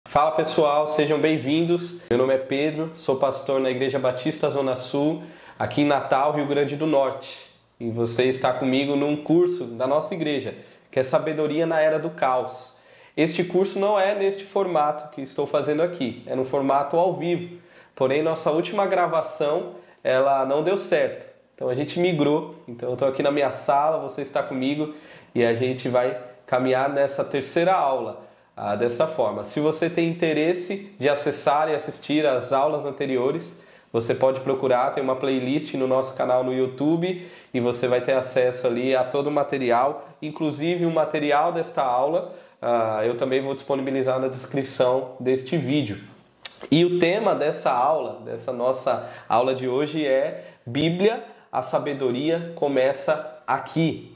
Fala pessoal, sejam bem-vindos. Meu nome é Pedro, sou pastor na Igreja Batista Zona Sul, aqui em Natal, Rio Grande do Norte. E você está comigo num curso da nossa igreja, que é Sabedoria na Era do Caos. Este curso não é neste formato que estou fazendo aqui, é no formato ao vivo. Porém, nossa última gravação, ela não deu certo. Então a gente migrou, então eu estou aqui na minha sala, você está comigo e a gente vai caminhar nessa terceira aula. Dessa forma. Se você tem interesse de acessar e assistir as aulas anteriores, você pode procurar, tem uma playlist no nosso canal no YouTube e você vai ter acesso ali a todo o material, inclusive o material desta aula, eu também vou disponibilizar na descrição deste vídeo. E o tema dessa aula, dessa nossa aula de hoje é Bíblia, a sabedoria começa aqui.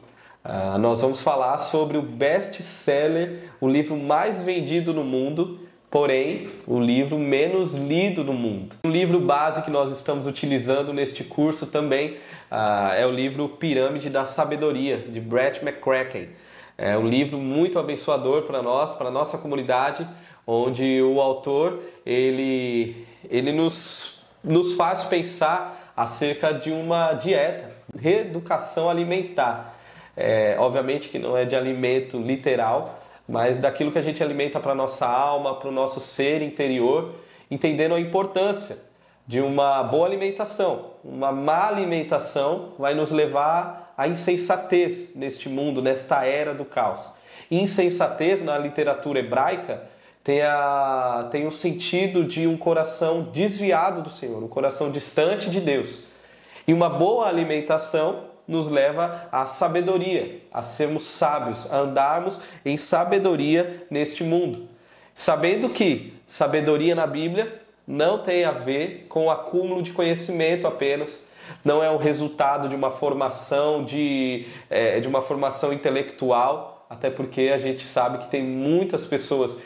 Nós vamos falar sobre o best-seller, o livro mais vendido no mundo, porém, o livro menos lido no mundo. O livro base que nós estamos utilizando neste curso também é o livro Pirâmide da Sabedoria, de Brett McCracken. É um livro muito abençoador para nós, para a nossa comunidade, onde o autor ele nos faz pensar acerca de uma dieta, reeducação alimentar. Obviamente que não é de alimento literal, mas daquilo que a gente alimenta para a nossa alma, para o nosso ser interior, entendendo a importância de uma boa alimentação. Uma má alimentação vai nos levar à insensatez neste mundo, nesta era do caos. Insensatez, na literatura hebraica, tem o sentido de um coração desviado do Senhor, um coração distante de Deus. E uma boa alimentação nos leva à sabedoria, a sermos sábios, a andarmos em sabedoria neste mundo. Sabendo que sabedoria na Bíblia não tem a ver com o acúmulo de conhecimento apenas, não é o resultado de uma formação, de uma formação intelectual, até porque a gente sabe que tem muitas pessoas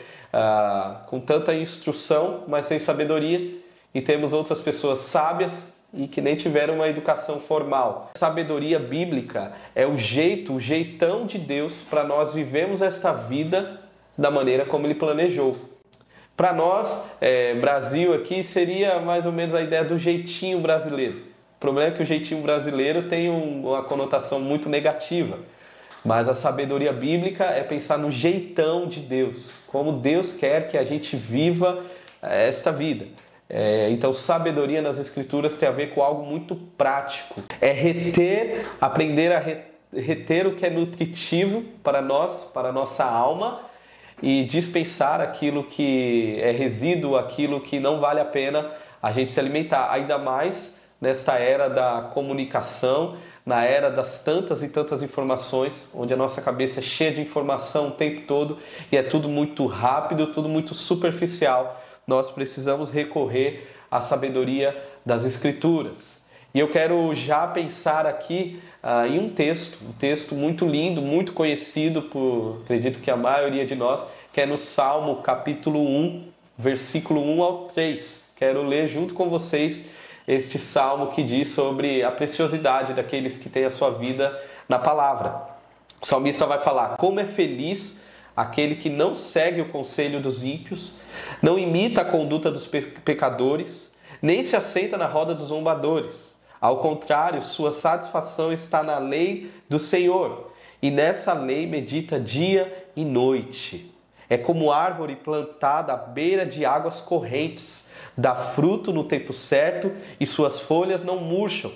com tanta instrução, mas sem sabedoria, e temos outras pessoas sábias e que nem tiveram uma educação formal. A sabedoria bíblica é o jeitão de Deus para nós vivemos esta vida da maneira como Ele planejou. Para nós, Brasil aqui, seria mais ou menos a ideia do jeitinho brasileiro. O problema é que o jeitinho brasileiro tem uma conotação muito negativa. Mas a sabedoria bíblica é pensar no jeitão de Deus, como Deus quer que a gente viva esta vida. Então, sabedoria nas Escrituras tem a ver com algo muito prático. É aprender a reter o que é nutritivo para nós, para a nossa alma, e dispensar aquilo que é resíduo, aquilo que não vale a pena a gente se alimentar. Ainda mais nesta era da comunicação, na era das tantas e tantas informações, onde a nossa cabeça é cheia de informação o tempo todo e é tudo muito rápido, tudo muito superficial. Nós precisamos recorrer à sabedoria das Escrituras. E eu quero já pensar aqui em um texto muito lindo, muito conhecido acredito que a maioria de nós, que é no Salmo capítulo 1, versículo 1 ao 3. Quero ler junto com vocês este salmo que diz sobre a preciosidade daqueles que têm a sua vida na palavra. O salmista vai falar: como é feliz aquele que não segue o conselho dos ímpios, não imita a conduta dos pecadores, nem se assenta na roda dos zombadores. Ao contrário, sua satisfação está na lei do Senhor, e nessa lei medita dia e noite. É como árvore plantada à beira de águas correntes, dá fruto no tempo certo e suas folhas não murcham.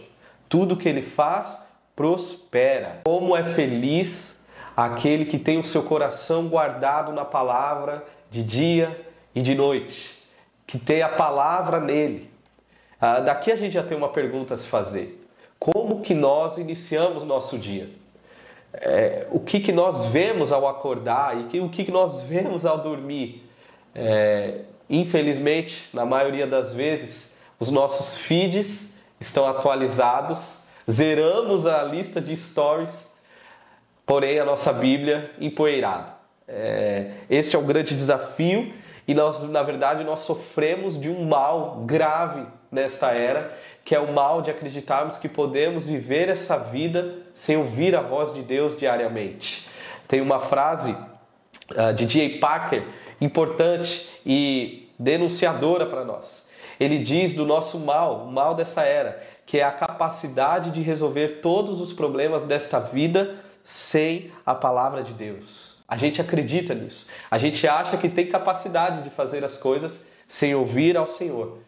Tudo que ele faz prospera. Como é feliz aquele que tem o seu coração guardado na palavra de dia e de noite, que tem a palavra nele. Daqui a gente já tem uma pergunta a se fazer. Como que nós iniciamos nosso dia? O que nós vemos ao acordar e o que nós vemos ao dormir? Infelizmente, na maioria das vezes, os nossos feeds estão atualizados, zeramos a lista de stories, porém a nossa Bíblia empoeirada. Este é o grande desafio e na verdade, nós sofremos de um mal grave nesta era, que é o mal de acreditarmos que podemos viver essa vida sem ouvir a voz de Deus diariamente. Tem uma frase de J. Packer importante e denunciadora para nós. Ele diz do nosso mal, o mal dessa era, que é a capacidade de resolver todos os problemas desta vida sem a palavra de Deus. A gente acredita nisso. A gente acha que tem capacidade de fazer as coisas sem ouvir ao Senhor.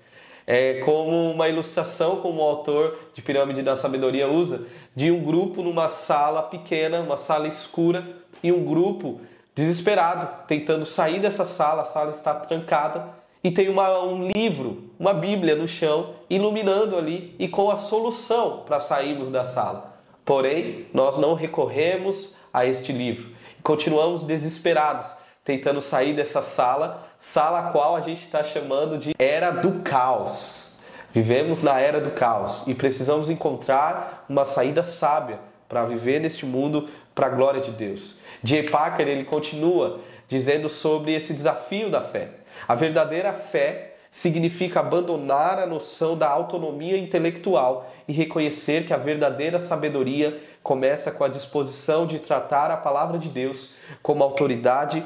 É como uma ilustração, como o autor de Pirâmide da Sabedoria usa, de um grupo numa sala pequena, uma sala escura, e um grupo desesperado, tentando sair dessa sala, a sala está trancada, e tem um livro, uma Bíblia no chão, iluminando ali e com a solução para sairmos da sala. Porém, nós não recorremos a este livro. Continuamos desesperados, tentando sair dessa sala a qual a gente está chamando de Era do Caos. Vivemos na Era do Caos e precisamos encontrar uma saída sábia para viver neste mundo para a glória de Deus. J. Packer, ele continua dizendo sobre esse desafio da fé. A verdadeira fé significa abandonar a noção da autonomia intelectual e reconhecer que a verdadeira sabedoria começa com a disposição de tratar a palavra de Deus como autoridade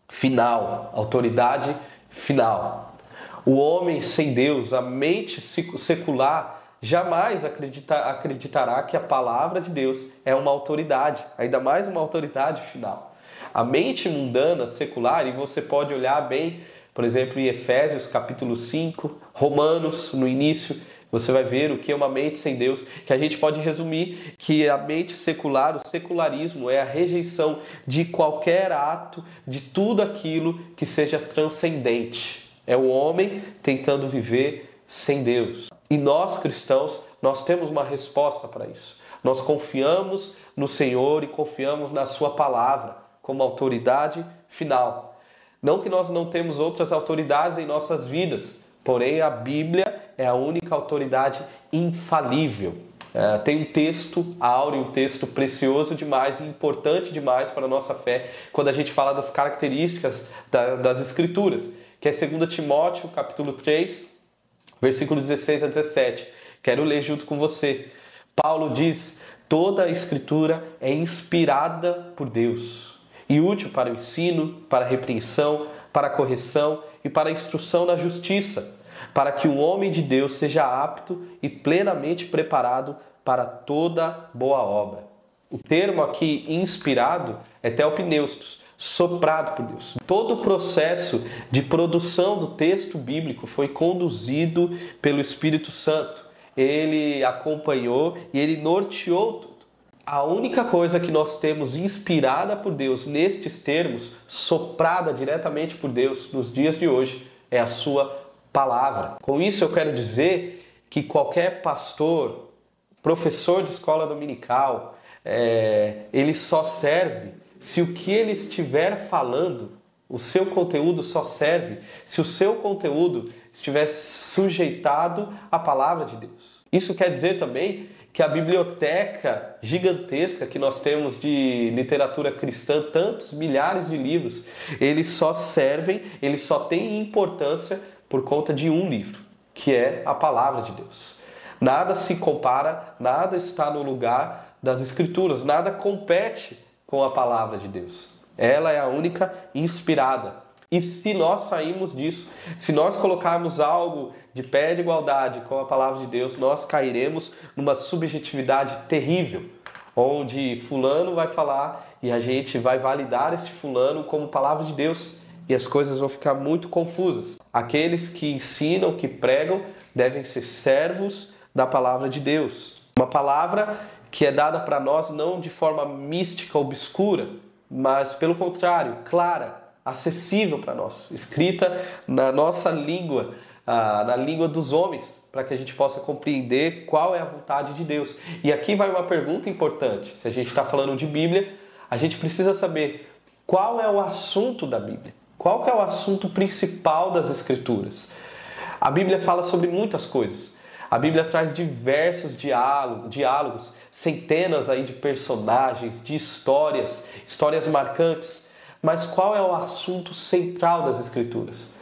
final. Autoridade final. O homem sem Deus, a mente secular, jamais acreditará que a palavra de Deus é uma autoridade, ainda mais uma autoridade final. A mente mundana, secular, e você pode olhar bem, por exemplo, em Efésios capítulo 5, Romanos, no início, você vai ver o que é uma mente sem Deus, que a gente pode resumir que a mente secular, o secularismo, é a rejeição de qualquer ato, de tudo aquilo que seja transcendente. É o homem tentando viver sem Deus. E nós, cristãos, nós temos uma resposta para isso. Nós confiamos no Senhor e confiamos na sua palavra como autoridade final. Não que nós não temos outras autoridades em nossas vidas, porém a Bíblia é a única autoridade infalível. Tem um texto áureo, um texto precioso demais e importante demais para a nossa fé, quando a gente fala das características das Escrituras, que é 2 Timóteo, capítulo 3, versículos 16 a 17. Quero ler junto com você. Paulo diz: toda a Escritura é inspirada por Deus e útil para o ensino, para a repreensão, para a correção e para a instrução na justiça, para que o homem de Deus seja apto e plenamente preparado para toda boa obra. O termo aqui inspirado é theopneustos, soprado por Deus. Todo o processo de produção do texto bíblico foi conduzido pelo Espírito Santo. Ele acompanhou e ele norteou tudo. A única coisa que nós temos inspirada por Deus nestes termos, soprada diretamente por Deus nos dias de hoje, é a sua palavra. Com isso eu quero dizer que qualquer pastor, professor de escola dominical, ele só serve se o que ele estiver falando, o seu conteúdo só serve se o seu conteúdo estiver sujeitado à palavra de Deus. Isso quer dizer também que a biblioteca gigantesca que nós temos de literatura cristã, tantos milhares de livros, eles só têm importância por conta de um livro, que é a palavra de Deus. Nada se compara, nada está no lugar das Escrituras, nada compete com a palavra de Deus. Ela é a única inspirada. E se nós sairmos disso, se nós colocarmos algo de pé de igualdade com a palavra de Deus, nós cairemos numa subjetividade terrível, onde fulano vai falar e a gente vai validar esse fulano como palavra de Deus e as coisas vão ficar muito confusas. Aqueles que ensinam, que pregam, devem ser servos da palavra de Deus. Uma palavra que é dada para nós não de forma mística, obscura, mas pelo contrário, clara, acessível para nós, escrita na nossa língua, na língua dos homens, para que a gente possa compreender qual é a vontade de Deus. E aqui vai uma pergunta importante. Se a gente está falando de Bíblia, a gente precisa saber qual é o assunto da Bíblia. Qual que é o assunto principal das Escrituras? A Bíblia fala sobre muitas coisas. A Bíblia traz diversos diálogos, centenas aí de personagens, de histórias marcantes. Mas qual é o assunto central das Escrituras?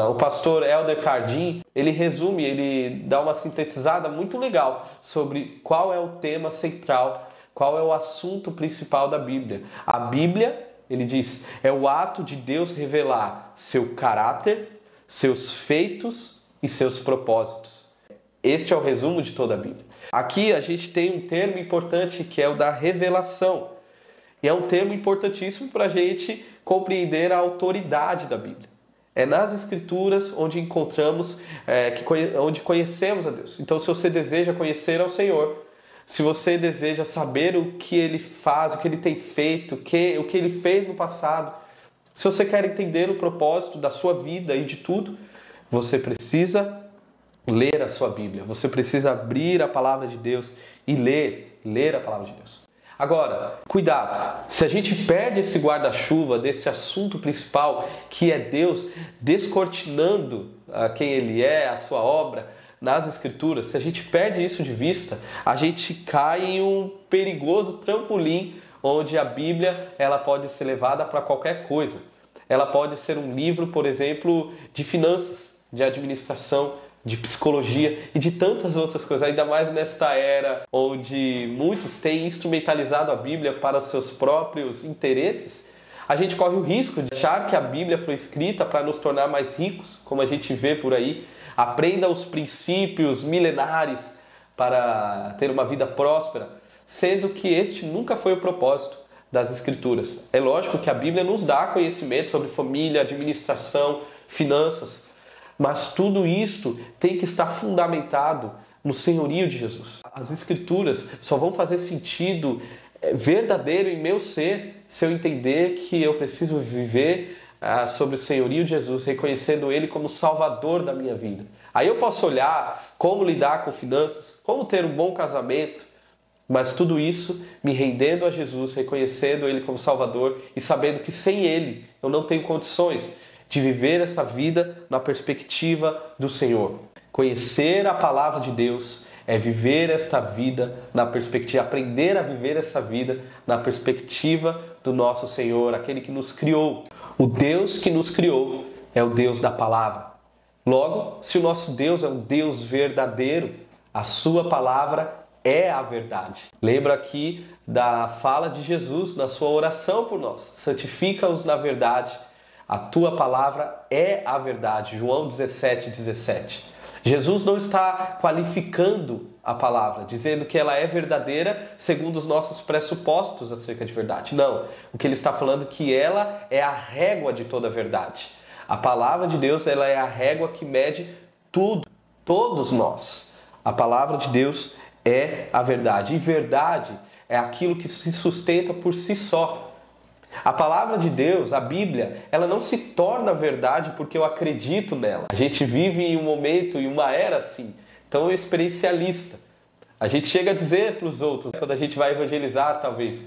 O pastor Elder Cardim, ele dá uma sintetizada muito legal sobre qual é o tema central, qual é o assunto principal da Bíblia. A Bíblia ele diz, é o ato de Deus revelar seu caráter, seus feitos e seus propósitos. Esse é o resumo de toda a Bíblia. Aqui a gente tem um termo importante que é o da revelação. E é um termo importantíssimo para a gente compreender a autoridade da Bíblia. É nas Escrituras onde encontramos, onde conhecemos a Deus. Então, se você deseja conhecer ao Senhor, se você deseja saber o que Ele faz, o que Ele tem feito, o que Ele fez no passado, se você quer entender o propósito da sua vida e de tudo, você precisa ler a sua Bíblia. Você precisa abrir a palavra de Deus e ler a palavra de Deus. Agora, cuidado, se a gente perde esse guarda-chuva desse assunto principal, que é Deus descortinando quem Ele é, a sua obra nas Escrituras, se a gente perde isso de vista, a gente cai em um perigoso trampolim onde a Bíblia ela pode ser levada para qualquer coisa. Ela pode ser um livro, por exemplo, de finanças, de administração, de psicologia e de tantas outras coisas, ainda mais nesta era onde muitos têm instrumentalizado a Bíblia para os seus próprios interesses. A gente corre o risco de achar que a Bíblia foi escrita para nos tornar mais ricos, como a gente vê por aí. Aprenda os princípios milenares para ter uma vida próspera, sendo que este nunca foi o propósito das Escrituras. É lógico que a Bíblia nos dá conhecimento sobre família, administração, finanças, mas tudo isto tem que estar fundamentado no senhorio de Jesus. As Escrituras só vão fazer sentido verdadeiro em meu ser se eu entender que eu preciso viver sobre o senhorio de Jesus, reconhecendo Ele como Salvador da minha vida. Aí eu posso olhar como lidar com finanças, como ter um bom casamento, mas tudo isso me rendendo a Jesus, reconhecendo Ele como Salvador e sabendo que sem Ele eu não tenho condições de viver essa vida na perspectiva do Senhor. Conhecer a palavra de Deus é viver esta vida na perspectiva, aprender a viver essa vida na perspectiva do nosso Senhor, aquele que nos criou. O Deus que nos criou é o Deus da palavra. Logo, se o nosso Deus é um Deus verdadeiro, a sua palavra é a verdade. Lembra aqui da fala de Jesus na sua oração por nós. Santifica-os na verdade. A tua palavra é a verdade. João 17:17. Jesus não está qualificando a palavra, dizendo que ela é verdadeira segundo os nossos pressupostos acerca de verdade. Não. O que ele está falando é que ela é a régua de toda a verdade. A palavra de Deus ela é a régua que mede tudo, todos nós. A palavra de Deus é a verdade. E verdade é aquilo que se sustenta por si só. A palavra de Deus, a Bíblia, ela não se torna verdade porque eu acredito nela. A gente vive em um momento, em uma era assim, tão experiencialista. A gente chega a dizer para os outros, quando a gente vai evangelizar talvez,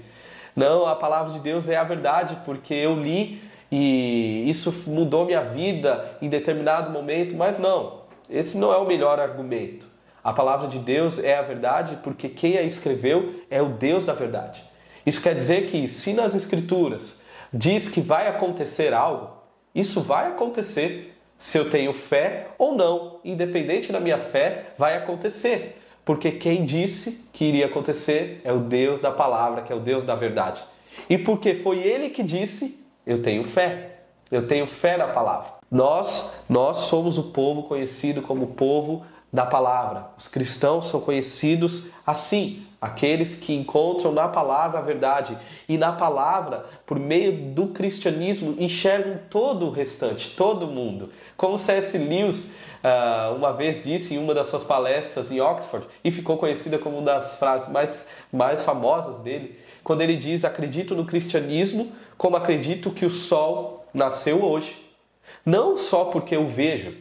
não, a palavra de Deus é a verdade porque eu li e isso mudou minha vida em determinado momento, mas não, esse não é o melhor argumento. A palavra de Deus é a verdade porque quem a escreveu é o Deus da verdade. Isso quer dizer que se nas Escrituras diz que vai acontecer algo, isso vai acontecer se eu tenho fé ou não. Independente da minha fé, vai acontecer. Porque quem disse que iria acontecer é o Deus da palavra, que é o Deus da verdade. E porque foi Ele que disse, eu tenho fé. Eu tenho fé na palavra. Nós somos o povo conhecido como o povo da palavra. Os cristãos são conhecidos assim, aqueles que encontram na palavra a verdade e na palavra, por meio do cristianismo, enxergam todo o restante, todo o mundo. Como C.S. Lewis uma vez disse em uma das suas palestras em Oxford, e ficou conhecida como uma das frases mais famosas dele, quando ele diz, acredito no cristianismo como acredito que o sol nasceu hoje. Não só porque eu vejo,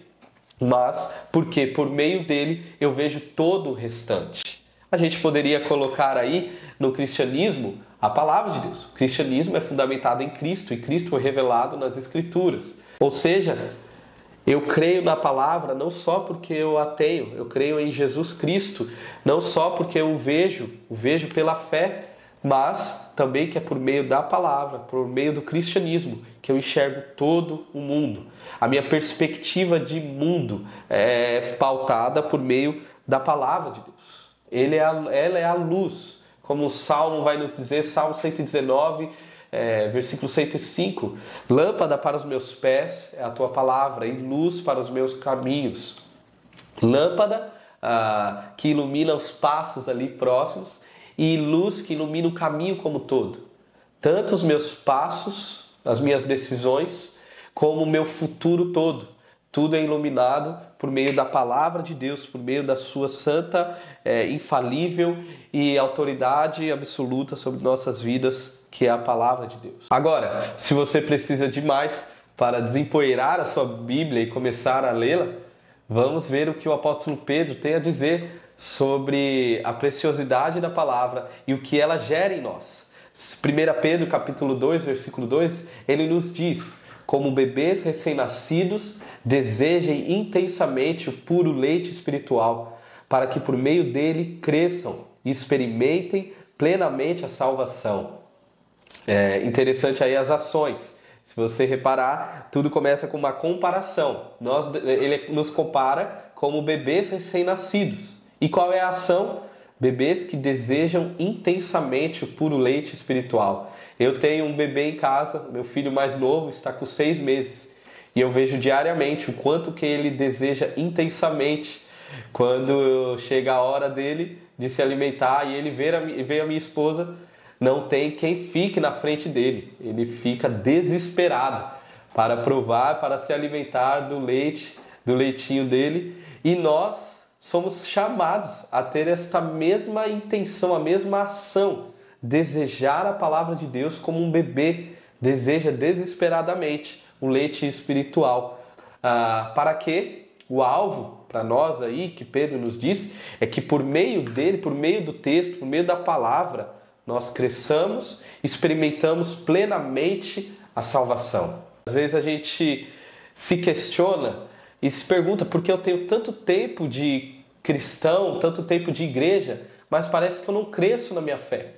mas porque por meio dele eu vejo todo o restante. A gente poderia colocar aí no cristianismo a palavra de Deus. O cristianismo é fundamentado em Cristo e Cristo foi revelado nas Escrituras. Ou seja, eu creio na palavra não só porque eu a tenho, eu creio em Jesus Cristo, não só porque eu o vejo pela fé, mas também que é por meio da palavra, por meio do cristianismo, que eu enxergo todo o mundo. A minha perspectiva de mundo é pautada por meio da palavra de Deus. Ela é a luz, como o Salmo vai nos dizer, Salmo 119, versículo 105, lâmpada para os meus pés é a tua palavra e luz para os meus caminhos. Lâmpada que ilumina os passos ali próximos e luz que ilumina o caminho como todo. Tanto os meus passos, as minhas decisões, como o meu futuro todo. Tudo é iluminado por meio da palavra de Deus, por meio da sua santa, infalível e autoridade absoluta sobre nossas vidas, que é a palavra de Deus. Agora, se você precisa de mais para desempoeirar a sua Bíblia e começar a lê-la, vamos ver o que o apóstolo Pedro tem a dizer sobre a preciosidade da palavra e o que ela gera em nós. 1 Pedro capítulo 2, versículo 2, ele nos diz: como bebês recém-nascidos, desejem intensamente o puro leite espiritual, para que por meio dele cresçam e experimentem plenamente a salvação. É interessante aí as ações. Se você reparar, tudo começa com uma comparação. Ele nos compara como bebês recém-nascidos. E qual é a ação? Bebês que desejam intensamente o puro leite espiritual. Eu tenho um bebê em casa, meu filho mais novo está com 6 meses. E eu vejo diariamente o quanto que ele deseja intensamente quando chega a hora dele de se alimentar e ele vê a minha esposa, não tem quem fique na frente dele. Ele fica desesperado para provar, para se alimentar do leitinho dele. E nós somos chamados a ter esta mesma intenção, a mesma ação, desejar a palavra de Deus como um bebê deseja desesperadamente o leite espiritual. Para que o alvo, para nós aí, que Pedro nos diz, é que por meio dele, por meio do texto, por meio da palavra, nós cresçamos, experimentamos plenamente a salvação. Às vezes a gente se questiona e se pergunta por que eu tenho tanto tempo de cristão, tanto tempo de igreja, mas parece que eu não cresço na minha fé.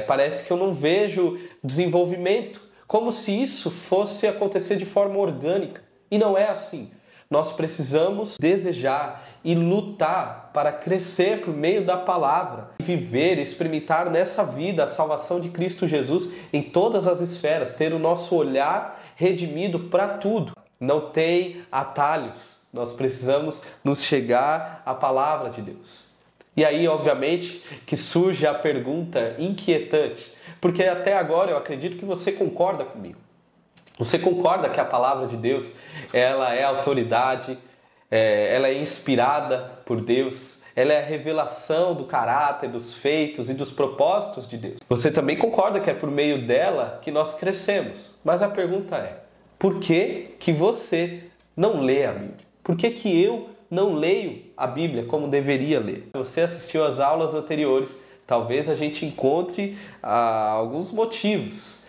Parece que eu não vejo desenvolvimento, como se isso fosse acontecer de forma orgânica. E não é assim. Nós precisamos desejar e lutar para crescer por meio da palavra, viver, experimentar nessa vida a salvação de Cristo Jesus em todas as esferas, ter o nosso olhar redimido para tudo. Não tem atalhos, nós precisamos nos chegar à palavra de Deus. E aí, obviamente, que surge a pergunta inquietante, porque até agora eu acredito que você concorda comigo. Você concorda que a palavra de Deus, ela é autoridade, ela é inspirada por Deus, ela é a revelação do caráter, dos feitos e dos propósitos de Deus. Você também concorda que é por meio dela que nós crescemos. Mas a pergunta é, por que que você não lê a Bíblia? Por que que eu não leio a Bíblia como deveria ler? Se você assistiu às aulas anteriores, talvez a gente encontre alguns motivos.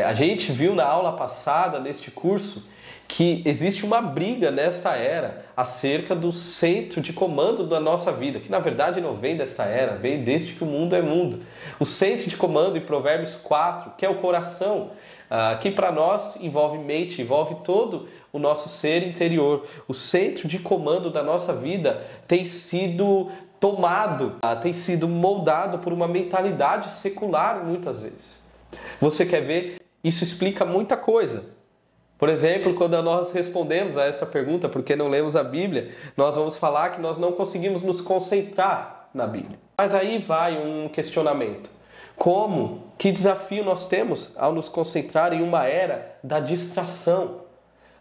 A gente viu na aula passada, neste curso, que existe uma briga nesta era acerca do centro de comando da nossa vida, que na verdade não vem desta era, vem desde que o mundo é mundo. O centro de comando em Provérbios 4, que é o coração, que para nós envolve mente, envolve todo o nosso ser interior. O centro de comando da nossa vida tem sido tomado, tem sido moldado por uma mentalidade secular muitas vezes. Você quer ver? Isso explica muita coisa. Por exemplo, quando nós respondemos a essa pergunta, por que não lemos a Bíblia, nós vamos falar que nós não conseguimos nos concentrar na Bíblia. Mas aí vai um questionamento. Como? Que desafio nós temos ao nos concentrar em uma era da distração?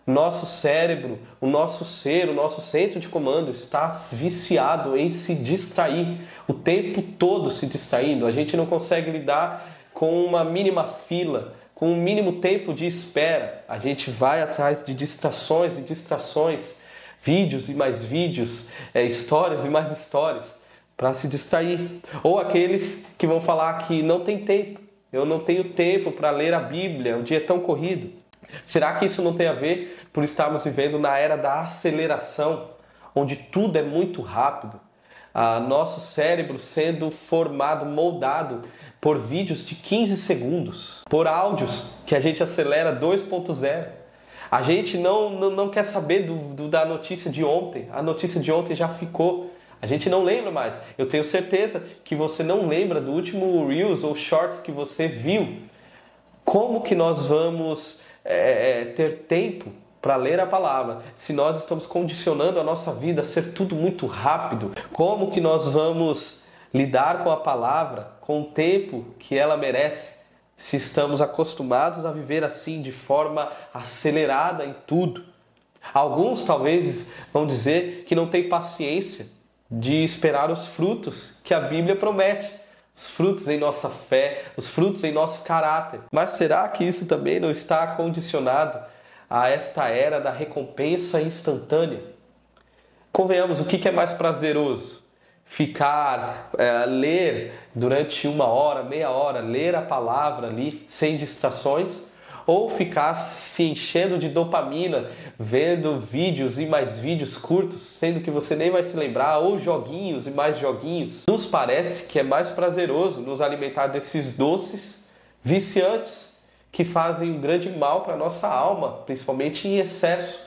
Nosso cérebro, o nosso ser, o nosso centro de comando está viciado em se distrair, o tempo todo se distraindo. A gente não consegue lidar com uma mínima fila, com um mínimo tempo de espera. A gente vai atrás de distrações e distrações, vídeos e mais vídeos, histórias e mais histórias, para se distrair. Ou aqueles que vão falar que não tem tempo, eu não tenho tempo para ler a Bíblia, o dia é tão corrido. Será que isso não tem a ver por estarmos vivendo na era da aceleração, onde tudo é muito rápido? Nosso cérebro sendo formado, moldado por vídeos de 15 segundos, por áudios que a gente acelera 2.0. A gente não quer saber da notícia de ontem. A notícia de ontem já ficou. A gente não lembra mais. Eu tenho certeza que você não lembra do último Reels ou Shorts que você viu. Como que nós vamos ter tempo para ler a palavra se nós estamos condicionando a nossa vida a ser tudo muito rápido? Como que nós vamos lidar com a palavra, com o tempo que ela merece, se estamos acostumados a viver assim, de forma acelerada em tudo? Alguns talvez vão dizer que não tem paciência de esperar os frutos que a Bíblia promete, os frutos em nossa fé, os frutos em nosso caráter. Mas será que isso também não está condicionado a esta era da recompensa instantânea? Convenhamos, o que é mais prazeroso? Ler durante 1 hora, meia hora, ler a palavra ali, sem distrações? Ou ficar se enchendo de dopamina, vendo vídeos e mais vídeos curtos, sendo que você nem vai se lembrar, ou joguinhos e mais joguinhos? Nos parece que é mais prazeroso nos alimentar desses doces viciantes que fazem um grande mal para a nossa alma, principalmente em excesso.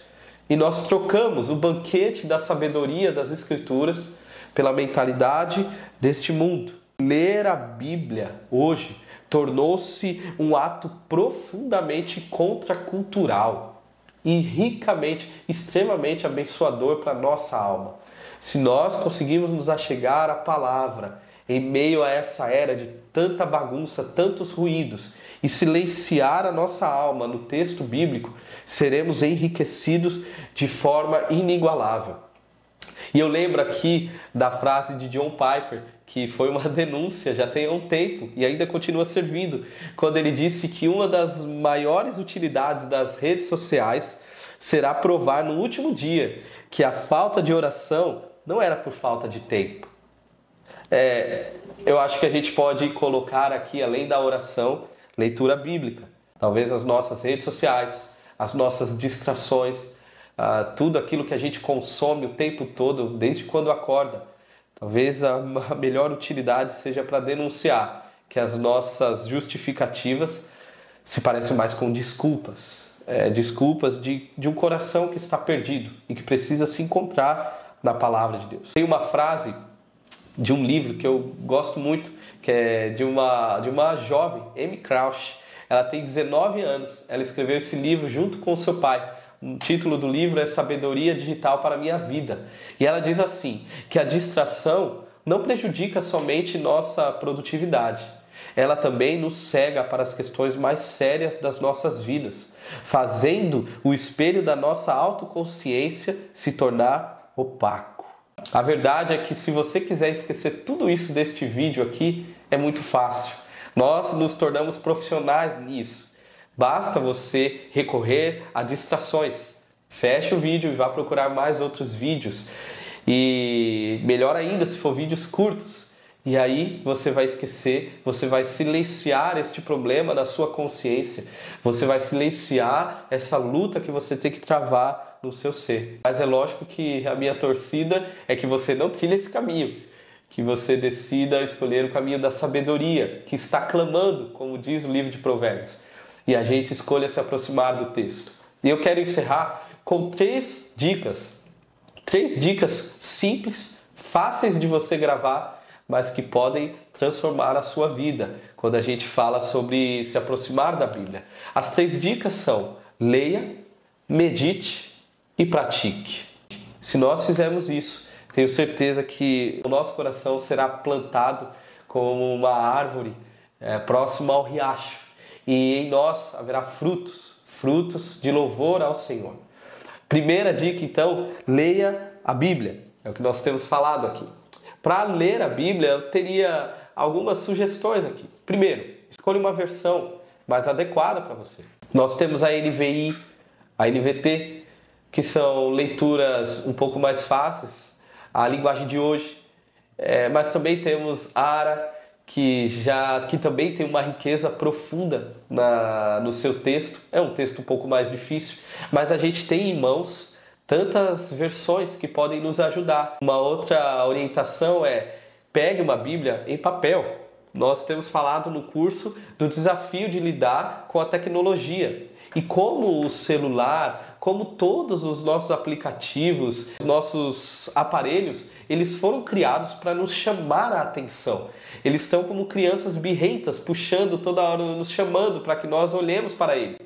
E nós trocamos o banquete da sabedoria das Escrituras pela mentalidade deste mundo. Ler a Bíblia hoje tornou-se um ato profundamente contracultural e ricamente, extremamente abençoador para a nossa alma. Se nós conseguimos nos achegar à palavra em meio a essa era de tanta bagunça, tantos ruídos, e silenciar a nossa alma no texto bíblico, seremos enriquecidos de forma inigualável. E eu lembro aqui da frase de John Piper, que foi uma denúncia já tem um tempo e ainda continua servindo, quando ele disse que uma das maiores utilidades das redes sociais será provar no último dia que a falta de oração não era por falta de tempo. Eu acho que a gente pode colocar aqui, além da oração, leitura bíblica. Talvez as nossas redes sociais, as nossas distrações, tudo aquilo que a gente consome o tempo todo, desde quando acorda. Talvez a melhor utilidade seja para denunciar que as nossas justificativas se parecem mais com desculpas. Desculpas de um coração que está perdido e que precisa se encontrar na palavra de Deus. Tem uma frase de um livro que eu gosto muito, que é de uma jovem, Amy Crouch. Ela tem 19 anos. Ela escreveu esse livro junto com o seu pai. O título do livro é Sabedoria Digital para a Minha Vida. E ela diz assim, que a distração não prejudica somente nossa produtividade. Ela também nos cega para as questões mais sérias das nossas vidas, fazendo o espelho da nossa autoconsciência se tornar opaco. A verdade é que se você quiser esquecer tudo isso deste vídeo aqui, é muito fácil. Nós nos tornamos profissionais nisso. Basta você recorrer a distrações. Feche o vídeo e vá procurar mais outros vídeos. E melhor ainda se for vídeos curtos. E aí você vai esquecer, você vai silenciar este problema da sua consciência. Você vai silenciar essa luta que você tem que travar no seu ser. Mas é lógico que a minha torcida é que você não trilhe esse caminho. Que você decida escolher o caminho da sabedoria, que está clamando, como diz o livro de Provérbios. E a gente escolha se aproximar do texto. E eu quero encerrar com 3 dicas. 3 dicas simples, fáceis de você gravar, mas que podem transformar a sua vida quando a gente fala sobre se aproximar da Bíblia. As 3 dicas são: leia, medite e pratique. Se nós fizermos isso, tenho certeza que o nosso coração será plantado como uma árvore próxima ao riacho. E em nós haverá frutos de louvor ao Senhor. Primeira dica, então, leia a Bíblia. É o que nós temos falado aqui. Para ler a Bíblia, eu teria algumas sugestões aqui. Primeiro, escolha uma versão mais adequada para você. Nós temos a NVI, a NVT, que são leituras um pouco mais fáceis, a linguagem de hoje. Mas também temos ARA, que também tem uma riqueza profunda no seu texto. É um texto um pouco mais difícil, mas a gente tem em mãos tantas versões que podem nos ajudar. Uma outra orientação é: pegue uma Bíblia em papel. Nós temos falado no curso do desafio de lidar com a tecnologia. E como o celular, como todos os nossos aplicativos, nossos aparelhos, eles foram criados para nos chamar a atenção. Eles estão como crianças birrentas, puxando toda hora, nos chamando para que nós olhemos para eles.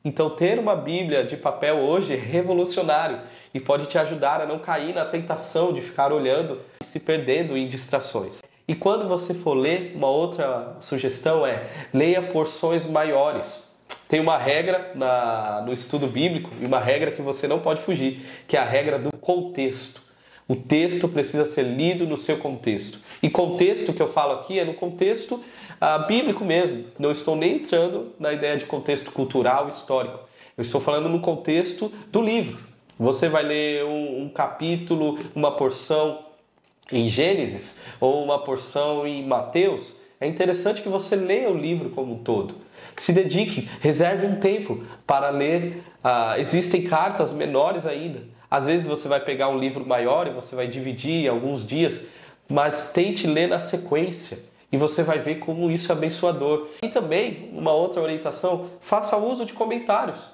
Então ter uma Bíblia de papel hoje é revolucionário e pode te ajudar a não cair na tentação de ficar olhando e se perdendo em distrações. E quando você for ler, uma outra sugestão é leia porções maiores. Tem uma regra no estudo bíblico, e uma regra que você não pode fugir, que é a regra do contexto. O texto precisa ser lido no seu contexto. E contexto que eu falo aqui é no contexto bíblico mesmo. Não estou nem entrando na ideia de contexto cultural, histórico. Eu estou falando no contexto do livro. Você vai ler um capítulo, uma porção em Gênesis ou uma porção em Mateus. É interessante que você leia o livro como um todo. Se dedique, reserve um tempo para ler. Existem cartas menores ainda. Às vezes você vai pegar um livro maior e você vai dividir em alguns dias, mas tente ler na sequência e você vai ver como isso é abençoador. E também, uma outra orientação, faça uso de comentários.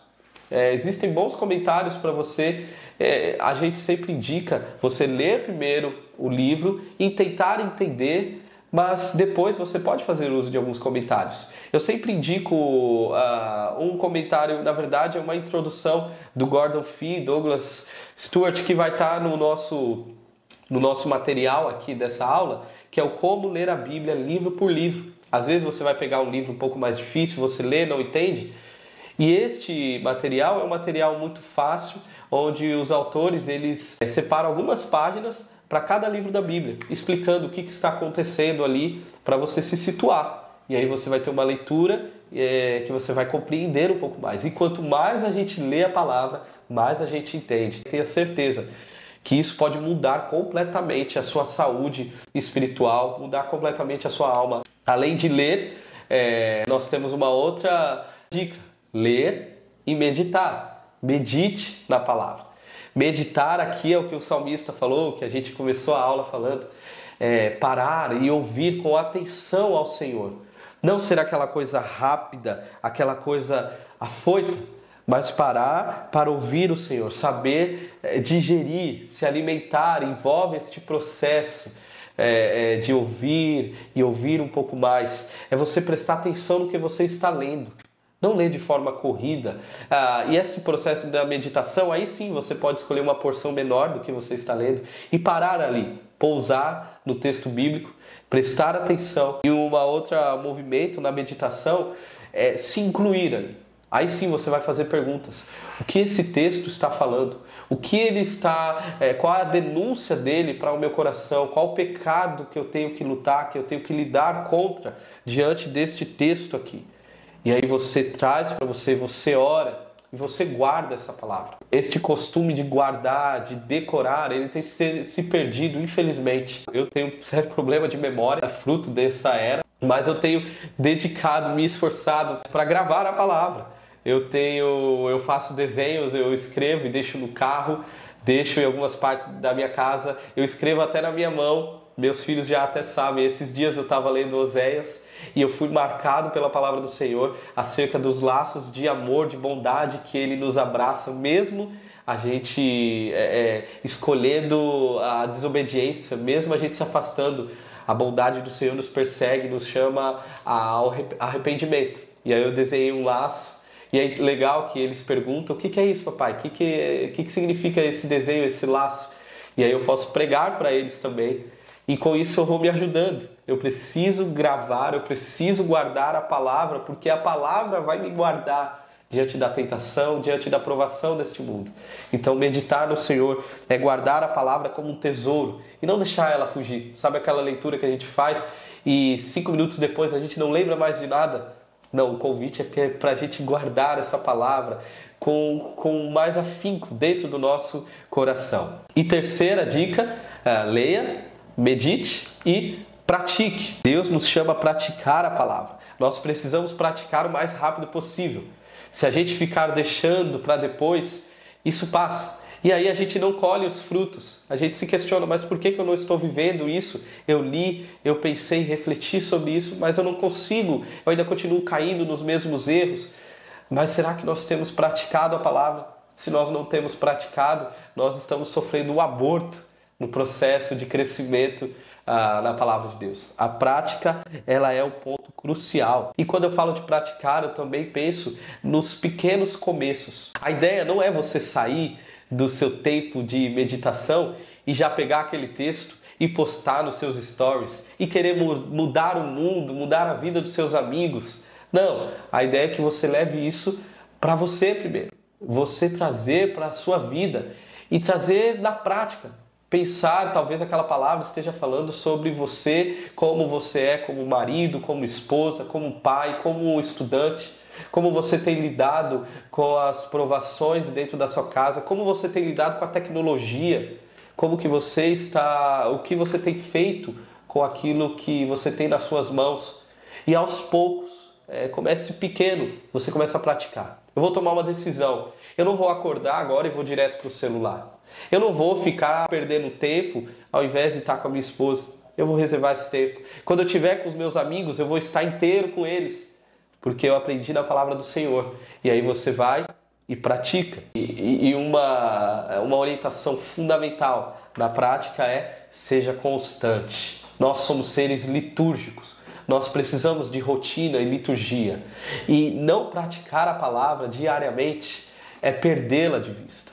Existem bons comentários para você. A gente sempre indica você ler primeiro o livro e tentar entender, mas depois você pode fazer uso de alguns comentários. Eu sempre indico um comentário, na verdade é uma introdução do Gordon Fee, Douglas Stuart, que vai estar no nosso material aqui dessa aula, que é o Como Ler a Bíblia livro por livro. Às vezes você vai pegar um livro um pouco mais difícil, você lê, não entende, e este material é um material muito fácil, onde os autores eles separam algumas páginas para cada livro da Bíblia, explicando o que está acontecendo ali para você se situar. E aí você vai ter uma leitura que você vai compreender um pouco mais. E quanto mais a gente lê a palavra, mais a gente entende. Tenha certeza que isso pode mudar completamente a sua saúde espiritual, mudar completamente a sua alma. Além de ler, nós temos uma outra dica: ler e meditar. Medite na palavra. Meditar aqui é o que o salmista falou, que a gente começou a aula falando, parar e ouvir com atenção ao Senhor. Não ser aquela coisa rápida, aquela coisa afoita, mas parar para ouvir o Senhor, saber digerir, se alimentar, envolve este processo de ouvir e ouvir um pouco mais. É você prestar atenção no que você está lendo. Não ler de forma corrida. E esse processo da meditação, aí sim você pode escolher uma porção menor do que você está lendo e parar ali, pousar no texto bíblico, prestar atenção. E uma outra movimento na meditação é se incluir ali. Aí sim você vai fazer perguntas. O que esse texto está falando? O que ele está... qual a denúncia dele para o meu coração? Qual o pecado que eu tenho que lutar, que eu tenho que lidar contra diante deste texto aqui? E aí você traz para você ora e você guarda essa palavra. Este costume de guardar, de decorar, ele tem se perdido, infelizmente. Eu tenho um sério problema de memória, fruto dessa era, mas eu tenho dedicado, me esforçado para gravar a palavra. Eu faço desenhos, eu escrevo e deixo no carro, deixo em algumas partes da minha casa, eu escrevo até na minha mão. Meus filhos já até sabem, esses dias eu estava lendo Oséias e eu fui marcado pela palavra do Senhor acerca dos laços de amor, de bondade que Ele nos abraça, mesmo a gente escolhendo a desobediência, mesmo a gente se afastando, a bondade do Senhor nos persegue, nos chama ao arrependimento. E aí eu desenhei um laço. E é legal que eles perguntam: o que é isso, papai? O que significa esse desenho, esse laço? E aí eu posso pregar para eles também. E com isso eu vou me ajudando. Eu preciso gravar, eu preciso guardar a palavra, porque a palavra vai me guardar diante da tentação, diante da provação deste mundo. Então meditar no Senhor é guardar a palavra como um tesouro e não deixar ela fugir. Sabe aquela leitura que a gente faz e 5 minutos depois a gente não lembra mais de nada? Não, o convite é para a gente guardar essa palavra com mais afinco dentro do nosso coração. E terceira dica, leia, medite e pratique. Deus nos chama a praticar a palavra. Nós precisamos praticar o mais rápido possível. Se a gente ficar deixando para depois, isso passa. E aí a gente não colhe os frutos. A gente se questiona: mas por que eu não estou vivendo isso? Eu li, eu pensei, refleti sobre isso, mas eu não consigo. Eu ainda continuo caindo nos mesmos erros. Mas será que nós temos praticado a palavra? Se nós não temos praticado, nós estamos sofrendo um aborto no processo de crescimento na palavra de Deus. A prática, ela é o ponto crucial. E quando eu falo de praticar, eu também penso nos pequenos começos. A ideia não é você sair do seu tempo de meditação e já pegar aquele texto e postar nos seus stories e querer mudar o mundo, mudar a vida dos seus amigos. Não, a ideia é que você leve isso para você primeiro. Você trazer para a sua vida e trazer na prática. Pensar, talvez aquela palavra esteja falando sobre você, como você é como marido, como esposa, como pai, como estudante, como você tem lidado com as provações dentro da sua casa, como você tem lidado com a tecnologia, como que você está, o que você tem feito com aquilo que você tem nas suas mãos. E aos poucos, comece pequeno, você começa a praticar. Eu vou tomar uma decisão. Eu não vou acordar agora e vou direto para o celular. Eu não vou ficar perdendo tempo ao invés de estar com a minha esposa. Eu vou reservar esse tempo. Quando eu estiver com os meus amigos, eu vou estar inteiro com eles, porque eu aprendi na palavra do Senhor. E aí você vai e pratica. E uma orientação fundamental na prática é: seja constante. Nós somos seres litúrgicos. Nós precisamos de rotina e liturgia. E não praticar a palavra diariamente é perdê-la de vista.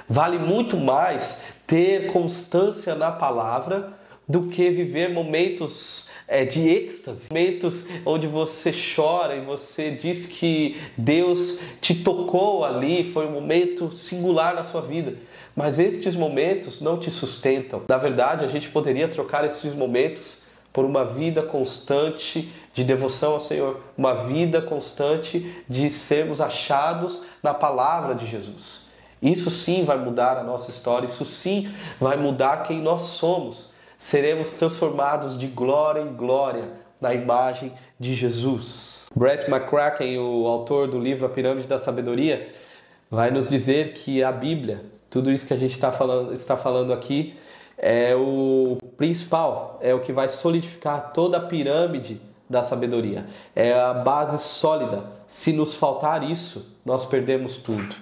Vale muito mais ter constância na palavra do que viver momentos de êxtase, momentos onde você chora e você diz que Deus te tocou ali, foi um momento singular na sua vida. Mas estes momentos não te sustentam. Na verdade, a gente poderia trocar esses momentos por uma vida constante de devoção ao Senhor, uma vida constante de sermos achados na palavra de Jesus. Isso sim vai mudar a nossa história, isso sim vai mudar quem nós somos. Seremos transformados de glória em glória na imagem de Jesus. Brett McCracken, o autor do livro A Pirâmide da Sabedoria, vai nos dizer que a Bíblia, tudo isso que a gente está falando aqui, é o principal, é o que vai solidificar toda a pirâmide da sabedoria. É a base sólida. Se nos faltar isso, nós perdemos tudo.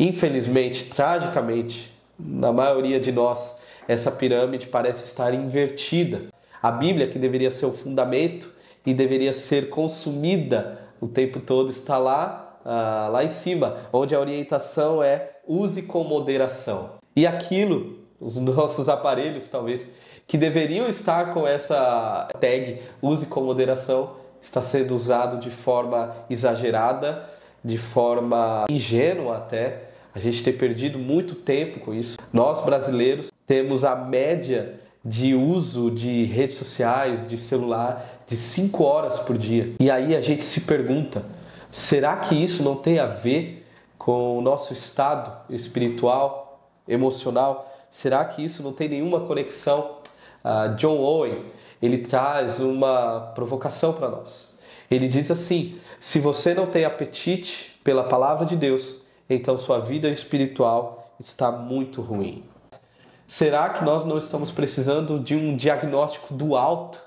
Infelizmente, tragicamente, na maioria de nós, essa pirâmide parece estar invertida. A Bíblia, que deveria ser o fundamento e deveria ser consumida o tempo todo, está lá em cima, onde a orientação é: use com moderação. E aquilo, os nossos aparelhos talvez, que deveriam estar com essa tag use com moderação, está sendo usado de forma exagerada, de forma ingênua até. A gente tem perdido muito tempo com isso. Nós brasileiros temos a média de uso de redes sociais, de celular, de 5 horas por dia. E aí a gente se pergunta, será que isso não tem a ver com o nosso estado espiritual, emocional? Será que isso não tem nenhuma conexão? John Owen, ele traz uma provocação para nós. Ele diz assim: se você não tem apetite pela palavra de Deus, então sua vida espiritual está muito ruim. Será que nós não estamos precisando de um diagnóstico do alto?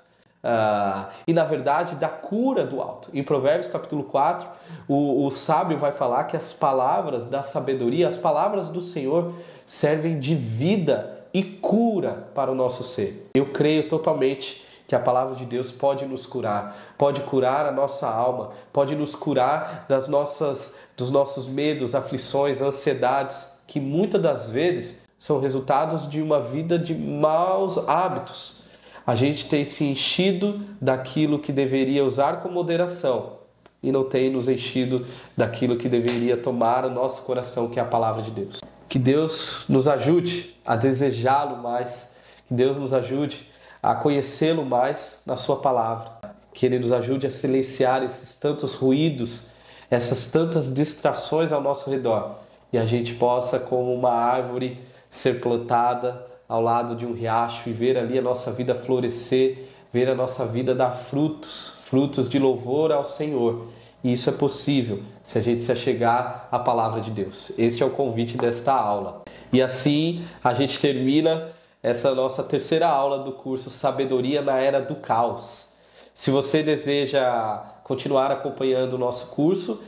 E na verdade da cura do alto. Em Provérbios capítulo 4, o sábio vai falar que as palavras da sabedoria, as palavras do Senhor servem de vida e cura para o nosso ser. Eu creio totalmente que a palavra de Deus pode nos curar, pode curar a nossa alma, pode nos curar dos nossos medos, aflições, ansiedades, que muitas das vezes são resultados de uma vida de maus hábitos. A gente tem se enchido daquilo que deveria usar com moderação e não tem nos enchido daquilo que deveria tomar o nosso coração, que é a palavra de Deus. Que Deus nos ajude a desejá-lo mais, que Deus nos ajude a conhecê-lo mais na sua palavra, que Ele nos ajude a silenciar esses tantos ruídos, essas tantas distrações ao nosso redor, e a gente possa, como uma árvore, ser plantada ao lado de um riacho e ver ali a nossa vida florescer, ver a nossa vida dar frutos de louvor ao Senhor. E isso é possível se a gente se achegar à palavra de Deus. Este é o convite desta aula. E assim a gente termina essa nossa terceira aula do curso Sabedoria na Era do Caos. Se você deseja continuar acompanhando o nosso curso,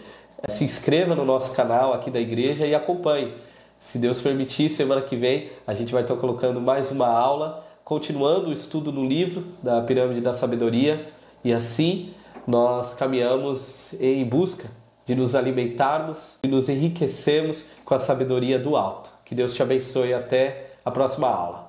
Se inscreva no nosso canal aqui da igreja e acompanhe. Se Deus permitir, semana que vem a gente vai estar colocando mais uma aula, continuando o estudo no livro da Pirâmide da Sabedoria, e assim nós caminhamos em busca de nos alimentarmos e nos enriquecermos com a sabedoria do alto. Que Deus te abençoe e até a próxima aula.